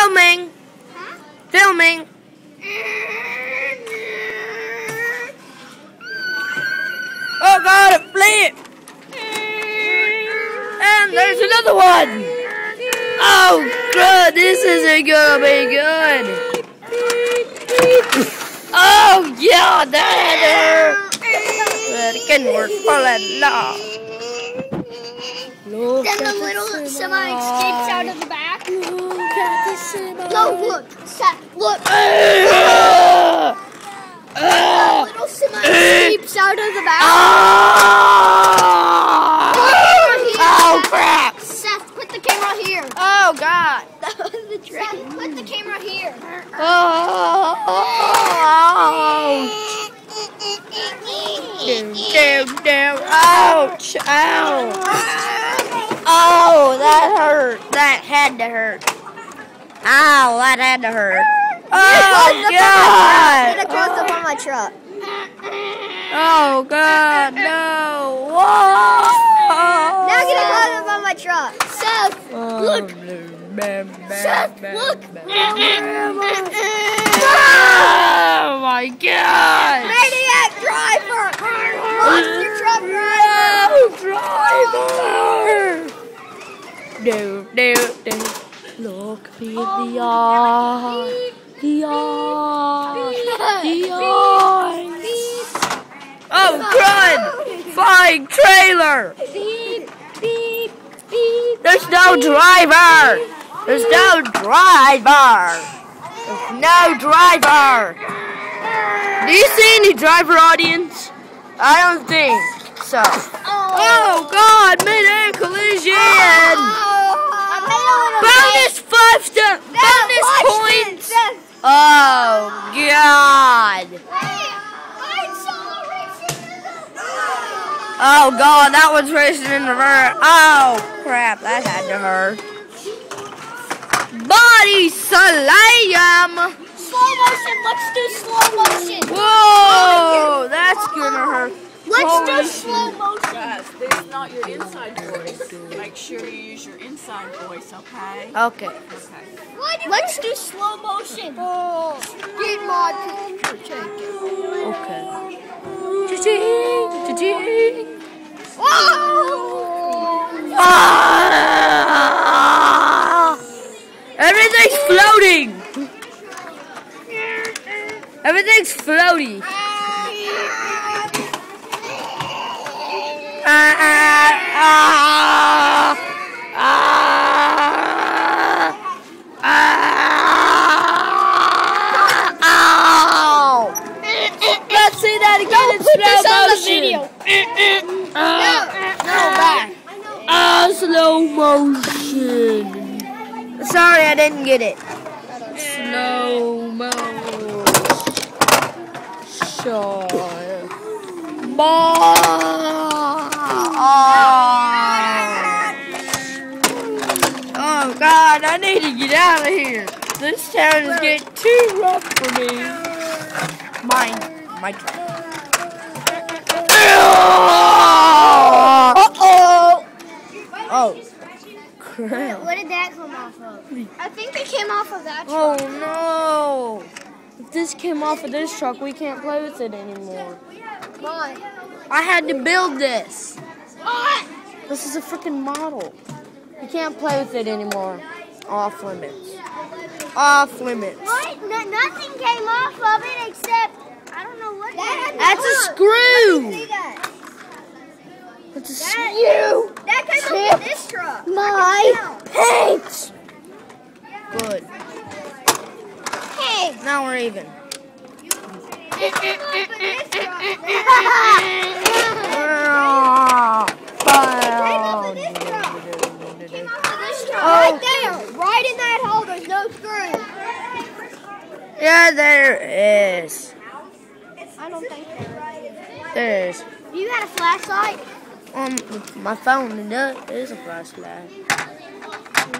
Filming. Huh? Filming. Oh God, it flipped. And there's another one. Oh God, this isn't gonna be good. Oh yeah, that had to hurt. But it can work for that long. Then the little semi escapes out of the back. Look at the semi. No, look. Look. The little semi escapes out of the back. Oh crap. Seth, put the camera here. Oh God. That was the trick. Seth, put the camera here. Oh. Damn. Ouch. Ow. Oh, that hurt. That had to hurt. Ow, that had to hurt. Oh, God. Get across up on my truck. Oh, God, no. Whoa. Now get across up on my truck. Seth, look. Seth, look. Oh, my God. Maniac driver. Monster truck driver. No. Look me in the eye. The eyes. Oh, crud! Flying trailer. There's no driver. There's no driver. Do you see any driver, audience? I don't think so. Oh God, mid-air collision. Bonus points. Oh God. Oh God, that one's racing in the rear. Oh crap, that had to hurt. Body slam. Slow motion. Let's do slow motion. Whoa, that's gonna hurt. Let's do slow motion. Guys, this is not your inside voice. Make sure you use your inside voice, okay? Okay. Let's do slow motion. Get my picture taken. Okay. Cha-ching. Ah! Everything's floating. Everything's floaty. Ow! Let's see that again in slow motion. No, back. Slow motion. Sorry, I didn't get it. Slow motion. Oh God, I need to get out of here. This town is getting too rough for me. My truck. Oh, crap. What did that come off of? I think it came off of that Oh truck. no. If this came off of this truck, we can't play with it anymore. Why? I had to build this. This is a freaking model. You can't play with it anymore. Off limits. Off limits. What? No, nothing came off of it except, I don't know what That's a screw. See that? That's a screw. That came off of this truck. My pants. Good. Hey. Now we're even. It came off of this truck. Right there. Right in that hole. There's no screw. Yeah, there is. I don't think There is. you got a flashlight? My phone is a flashlight.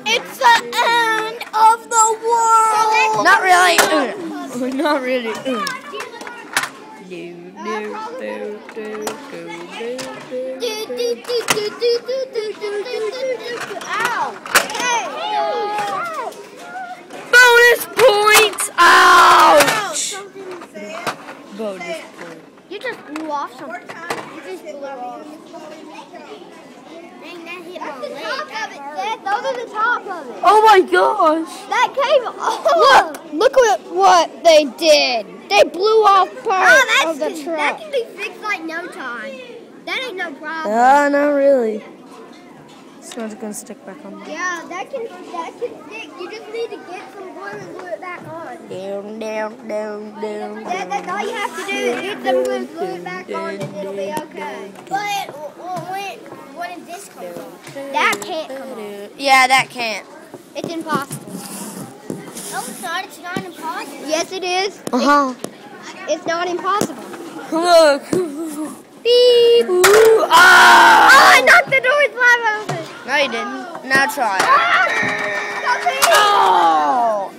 It's the end of the world. Not really. Not really. Ow. Hey. something. It just blew off. Dang, that hit my leg. Dad, those are the top of it. Oh my gosh. That came off. Look what they did. They blew off part of the truck. That can be fixed like no time. That ain't no problem. Not really. It's not gonna stick back on. Yeah, that can stick. You just need to get some glue and glue it back on. Down. That's all you have to do is get some glue, glue it back on, and it'll be okay. But when this comes off, that can't come off. Yeah, that can't. It's impossible. No, it's not. It's not impossible. Yes, it is. It's not impossible. Look. Beep. Ooh, I knocked the door slide open. No, you didn't. Now try it. Oh!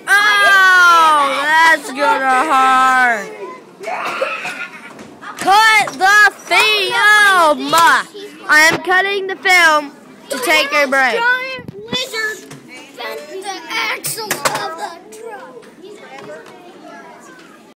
That's gonna hurt. Cut the film. I am cutting the film to take a break.